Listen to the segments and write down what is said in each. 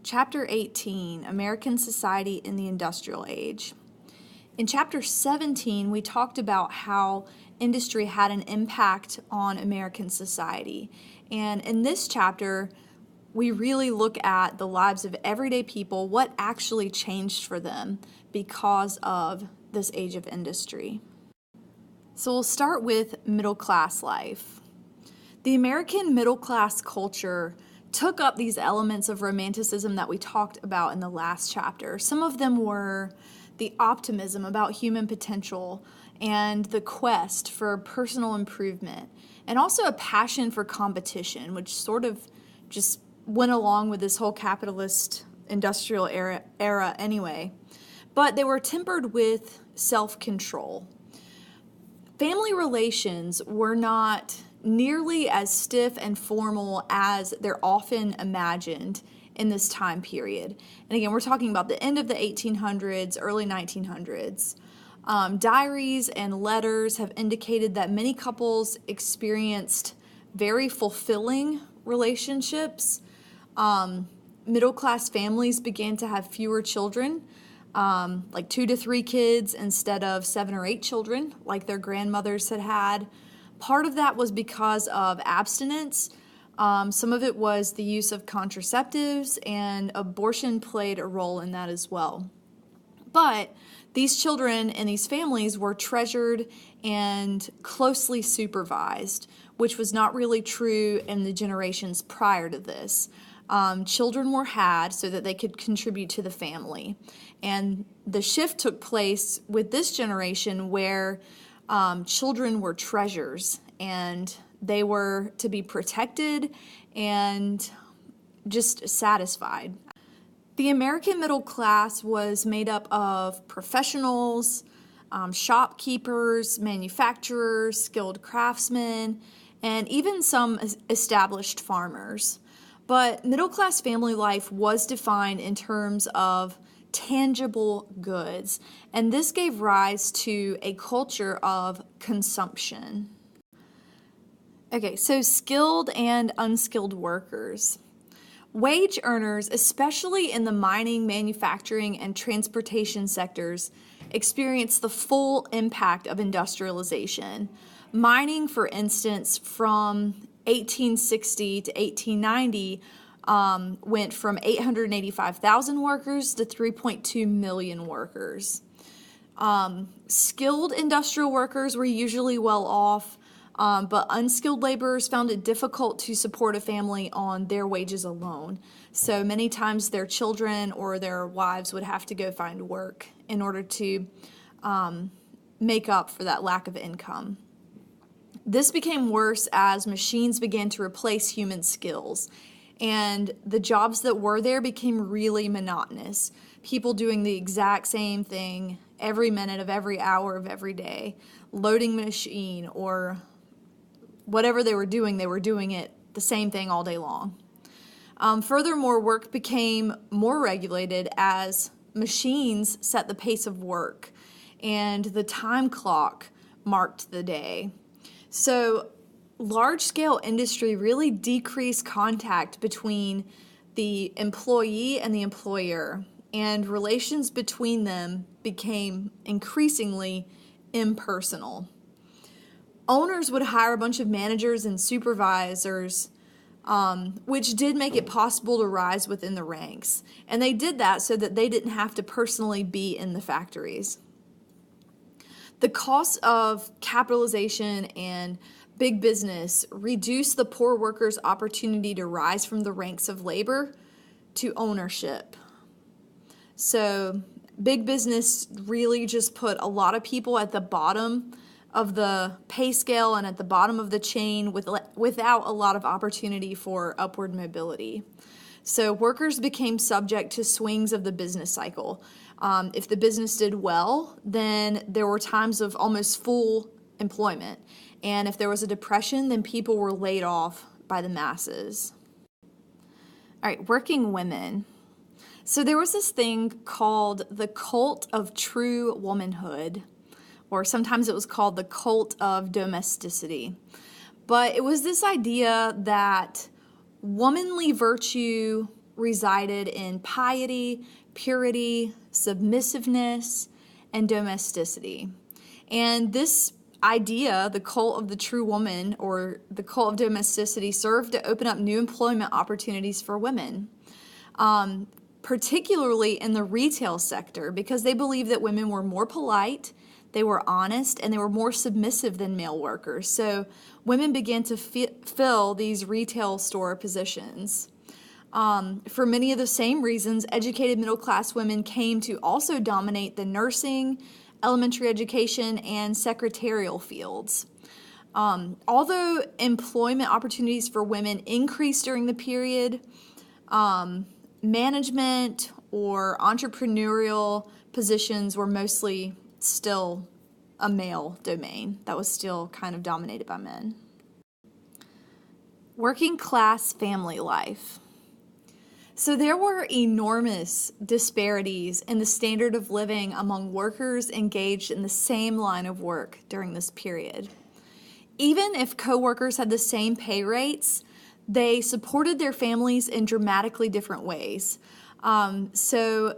Chapter 18, American Society in the Industrial Age. In Chapter 17, we talked about how industry had an impact on American society. And in this chapter, we really look at the lives of everyday people, what actually changed for them because of this age of industry. So we'll start with middle class life. The American middle class culture took up these elements of romanticism that we talked about in the last chapter. Some of them were the optimism about human potential and the quest for personal improvement, and also a passion for competition, which sort of just went along with this whole capitalist industrial era anyway. But they were tempered with self-control. Family relations were not nearly as stiff and formal as they're often imagined in this time period. And again, we're talking about the end of the 1800s, early 1900s. Diaries and letters have indicated that many couples experienced very fulfilling relationships. Middle-class families began to have fewer children, like 2 to 3 kids instead of 7 or 8 children, like their grandmothers had had. Part of that was because of abstinence. Some of it was the use of contraceptives, and abortion played a role in that as well. But these children and these families were treasured and closely supervised, which was not really true in the generations prior to this. Children were had so that they could contribute to the family. And the shift took place with this generation where children were treasures, and they were to be protected and just satisfied. The American middle class was made up of professionals, shopkeepers, manufacturers, skilled craftsmen, and even some established farmers. But middle class family life was defined in terms of tangible goods, and this gave rise to a culture of consumption. Okay, so skilled and unskilled workers. Wage earners, especially in the mining, manufacturing, and transportation sectors, experienced the full impact of industrialization. Mining, for instance, from 1860 to 1890, went from 885,000 workers to 3.2 million workers. Skilled industrial workers were usually well off, but unskilled laborers found it difficult to support a family on their wages alone. So many times their children or their wives would have to go find work in order to make up for that lack of income. This became worse as machines began to replace human skills, and the jobs that were there became really monotonous. People doing the exact same thing every minute of every hour of every day, loading a machine or whatever they were doing it the same thing all day long. Furthermore, work became more regulated as machines set the pace of work, and the time clock marked the day. So large-scale industry really decreased contact between the employee and the employer, and relations between them became increasingly impersonal. Owners would hire a bunch of managers and supervisors, which did make it possible to rise within the ranks. And they did that so that they didn't have to personally be in the factories. The cost of capitalization and big business reduced the poor workers' opportunity to rise from the ranks of labor to ownership. So big business really just put a lot of people at the bottom of the pay scale and at the bottom of the chain without a lot of opportunity for upward mobility. So workers became subject to swings of the business cycle. If the business did well, then there were times of almost full employment. And if there was a depression, then people were laid off by the masses. All right, working women. So there was this thing called the cult of true womanhood, or sometimes it was called the cult of domesticity. But it was this idea that womanly virtue resided in piety, purity, submissiveness, and domesticity. And this idea, the cult of the true woman or the cult of domesticity, served to open up new employment opportunities for women, particularly in the retail sector, because they believed that women were more polite, they were honest, and they were more submissive than male workers. So women began to fill these retail store positions. For many of the same reasons, educated middle-class women came to also dominate the nursing, elementary education, and secretarial fields. Although employment opportunities for women increased during the period, management or entrepreneurial positions were mostly still a male domain that was still kind of dominated by men. Working class family life. So there were enormous disparities in the standard of living among workers engaged in the same line of work during this period. Even if co-workers had the same pay rates, they supported their families in dramatically different ways. So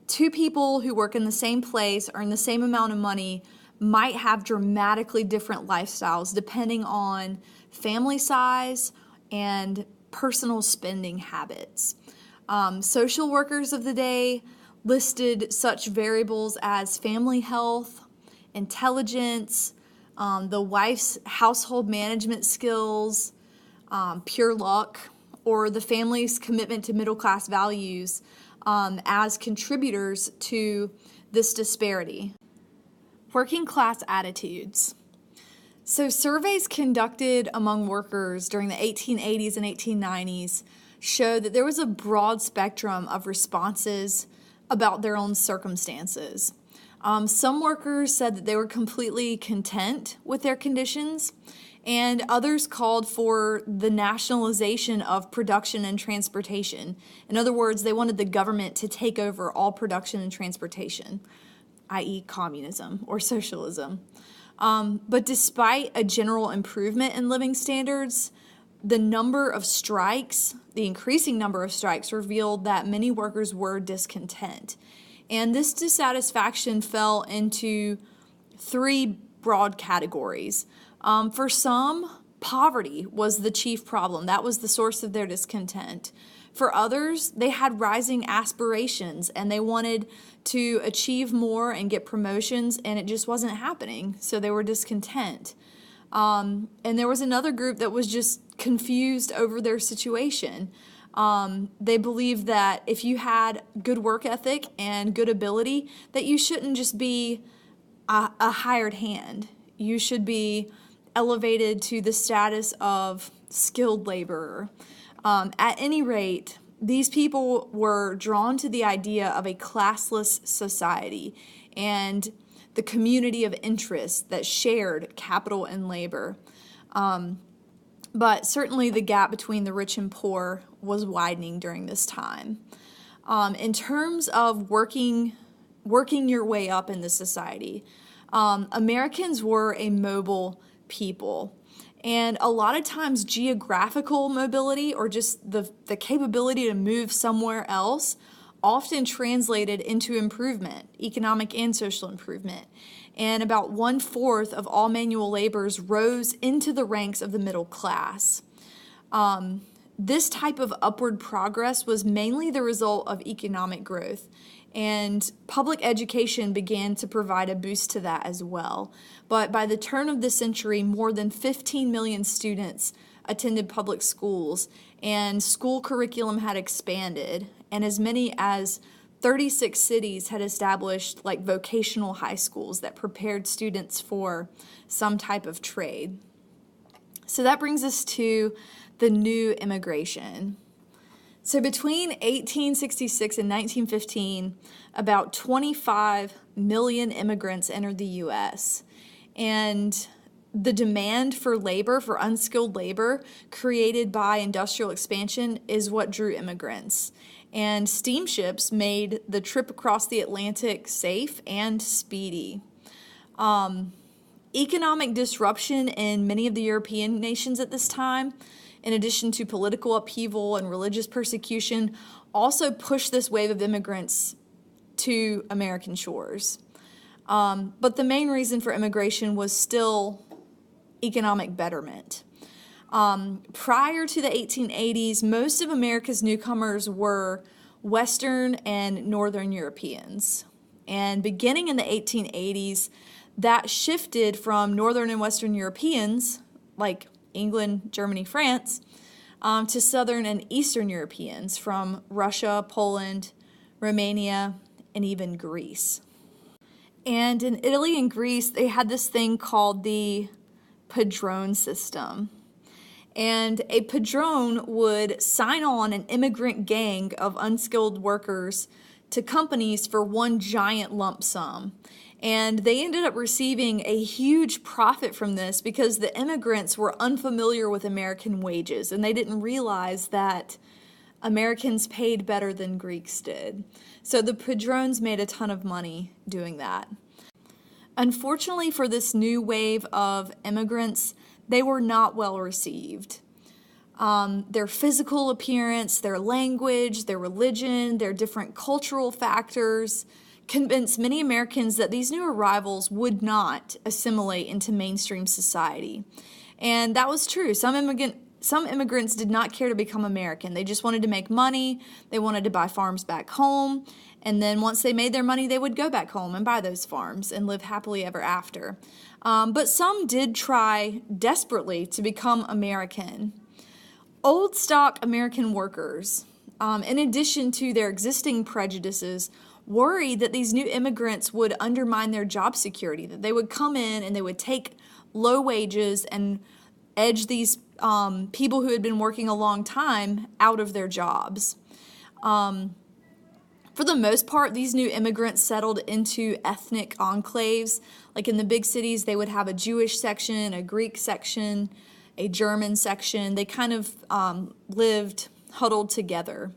two people who work in the same place, earn the same amount of money, might have dramatically different lifestyles depending on family size and personal spending habits. Social workers of the day listed such variables as family health, intelligence, the wife's household management skills, pure luck, or the family's commitment to middle-class values as contributors to this disparity. Working class attitudes. So surveys conducted among workers during the 1880s and 1890s showed that there was a broad spectrum of responses about their own circumstances. Some workers said that they were completely content with their conditions, and others called for the nationalization of production and transportation. In other words, they wanted the government to take over all production and transportation, i.e. communism or socialism. But despite a general improvement in living standards, the increasing number of strikes revealed that many workers were discontent. And this dissatisfaction fell into three broad categories. For some, poverty was the chief problem. That was the source of their discontent. For others, they had rising aspirations and they wanted to achieve more and get promotions, and it just wasn't happening, so they were discontent. And there was another group that was just confused over their situation. They believed that if you had good work ethic and good ability, that you shouldn't just be a hired hand. You should be elevated to the status of skilled laborer. At any rate, these people were drawn to the idea of a classless society and the community of interest that shared capital and labor. But certainly the gap between the rich and poor was widening during this time. In terms of working your way up in the society, Americans were a mobile people. And a lot of times geographical mobility, or just the capability to move somewhere else, often translated into improvement, economic and social improvement. And about 1/4 of all manual laborers rose into the ranks of the middle class. This type of upward progress was mainly the result of economic growth, and public education began to provide a boost to that as well. But by the turn of the century, more than 15 million students attended public schools, and school curriculum had expanded, and as many as 36 cities had established like vocational high schools that prepared students for some type of trade. So that brings us to the new immigration. So between 1866 and 1915, about 25 million immigrants entered the U.S. And the demand for labor, for unskilled labor, created by industrial expansion is what drew immigrants. And steamships made the trip across the Atlantic safe and speedy. Economic disruption in many of the European nations at this time, in addition to political upheaval and religious persecution, also pushed this wave of immigrants to American shores. But the main reason for immigration was still economic betterment. Prior to the 1880s, most of America's newcomers were Western and Northern Europeans. And beginning in the 1880s, that shifted from Northern and Western Europeans, like England, Germany, France, to Southern and Eastern Europeans from Russia, Poland, Romania, and even Greece. And in Italy and Greece, they had this thing called the padrone system. And a padrone would sign on an immigrant gang of unskilled workers to companies for one giant lump sum. And they ended up receiving a huge profit from this because the immigrants were unfamiliar with American wages and they didn't realize that Americans paid better than Greeks did. So the padrones made a ton of money doing that. Unfortunately for this new wave of immigrants, they were not well received. Their physical appearance, their language, their religion, their different cultural factors convinced many Americans that these new arrivals would not assimilate into mainstream society. And that was true. Some immigrants did not care to become American. They just wanted to make money. They wanted to buy farms back home. And then once they made their money, they would go back home and buy those farms and live happily ever after. But some did try desperately to become American. Old stock American workers, in addition to their existing prejudices, worried that these new immigrants would undermine their job security, that they would come in and they would take low wages and edge these people who had been working a long time out of their jobs. For the most part, these new immigrants settled into ethnic enclaves. Like in the big cities, they would have a Jewish section, a Greek section, a German section. They kind of lived huddled together.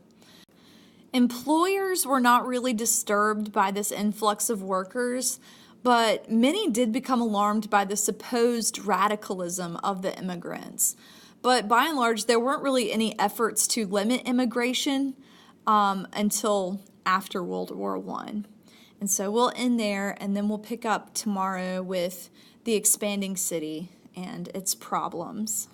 Employers were not really disturbed by this influx of workers, but many did become alarmed by the supposed radicalism of the immigrants. But by and large, there weren't really any efforts to limit immigration until after World War I. And so we'll end there, and then we'll pick up tomorrow with the expanding city and its problems.